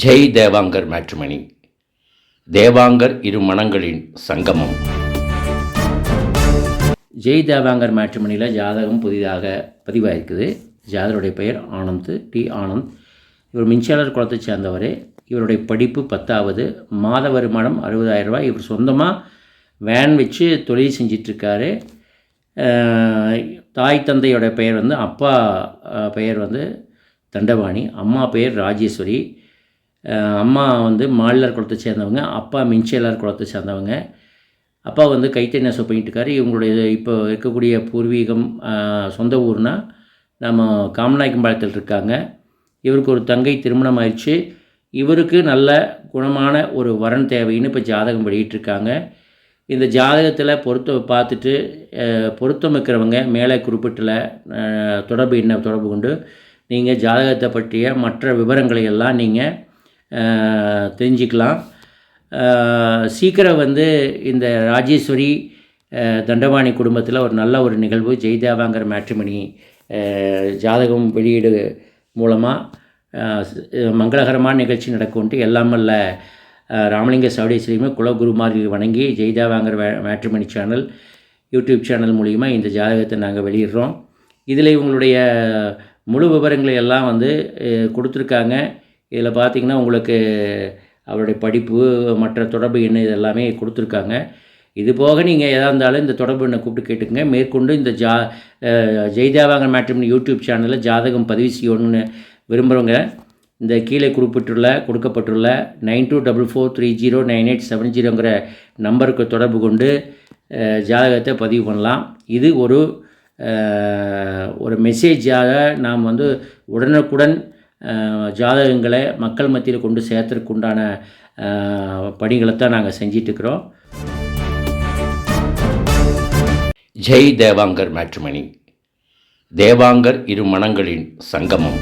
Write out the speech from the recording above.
Jai Devangar matrimony. Devangar இரு மனங்களின் சங்கமம். ஜெய் தேவாங்கர் மேட்ரிமணியில் ஜாதகம் புதிதாக பதிவாயிருக்குது. ஜாதகருடைய பெயர் ஆனந்த், டி ஆனந்த். இவர் மின்சாளர் குலத்தை சேர்ந்தவர். இவருடைய படிப்பு 10வது. மாத வருமானம் 60,000 ரூபாய். இவர் சொந்தமாக வேன் வச்சு தொழில் செஞ்சிட்ருக்காரு. தாய் தந்தையோட பெயர் அப்பா பெயர் தண்டபாணி, அம்மா பெயர் ராஜேஸ்வரி. அம்மா மாநிலர் குலத்தை சேர்ந்தவங்க, அப்பா மின்சேலர் குலத்தை சேர்ந்தவங்க. அப்பா கைத்தறி நெசவு பண்ணிட்டுருக்காரு. இவங்களுடைய இப்போ இருக்கக்கூடிய பூர்வீகம் சொந்த ஊர்னால் நம்ம காமநாயக்கம்பாளையத்தில் இருக்காங்க. இவருக்கு ஒரு தங்கை திருமணம் ஆயிடுச்சு. இவருக்கு நல்ல குணமான ஒரு வரன் தேவைன்னு இப்போ ஜாதகம் வெளியிட்டிருக்காங்க. இந்த ஜாதகத்தில் பார்த்துட்டு பொருத்தம் இருக்கிறவங்க மேலே குறிப்பிட்டுள்ள தொடர்பு கொண்டு நீங்கள் ஜாதகத்தை பற்றிய மற்ற விவரங்களை எல்லாம் நீங்கள் தெரிஞ்சிக்கலாம். சீக்கிரம் இந்த ராஜேஸ்வரி தண்டபாணி குடும்பத்தில் ஒரு நல்ல ஒரு நிகழ்வு ஜெய் தேவாங்கர் மேட்ரிமணி ஜாதகம் வெளியீடு மூலமாக மங்களகரமான நிகழ்ச்சி நடக்கும்ட்டு எல்லாமல்ல ராமலிங்க சவுடேஸ்வரியுமே குலகுருமாரி வணங்கி Jai Devangar matrimony channel YouTube channel மூலிமா இந்த ஜாதகத்தை நாங்கள் வெளியிடுறோம். இதில் இவங்களுடைய முழு விவரங்களை எல்லாம் கொடுத்துருக்காங்க. இதில் பார்த்திங்கன்னா உங்களுக்கு அவருடைய படிப்பு, மற்ற தொடர்பு எண் இதெல்லாமே கொடுத்துருக்காங்க. இது போக நீங்கள் எதாக இருந்தாலும் இந்த தொடர்பு எண்ணை கூப்பிட்டு கேட்டுக்கங்க. மேற்கொண்டு இந்த ஜெய் தேவாங்கர் மேட்ரிமணி யூடியூப் சேனலில் ஜாதகம் பதிவு செய்யணும்னு விரும்புகிறவங்க இந்த கீழே கொடுக்கப்பட்டுள்ள 9244309870 நம்பருக்கு தொடர்பு கொண்டு ஜாதகத்தை பதிவு பண்ணலாம். இது ஒரு மெசேஜாக நாம் உடனுக்குடன் ஜாதகங்களை மக்கள் மத்தியில் கொண்டு சேர்த்துறதுக்கு உண்டான பணிகளை தான் நாங்கள் செஞ்சிட்ருக்கிறோம். ஜெய் தேவாங்கர் மேட்ரிமணி. தேவாங்கர் இரு மனங்களின் சங்கமம்.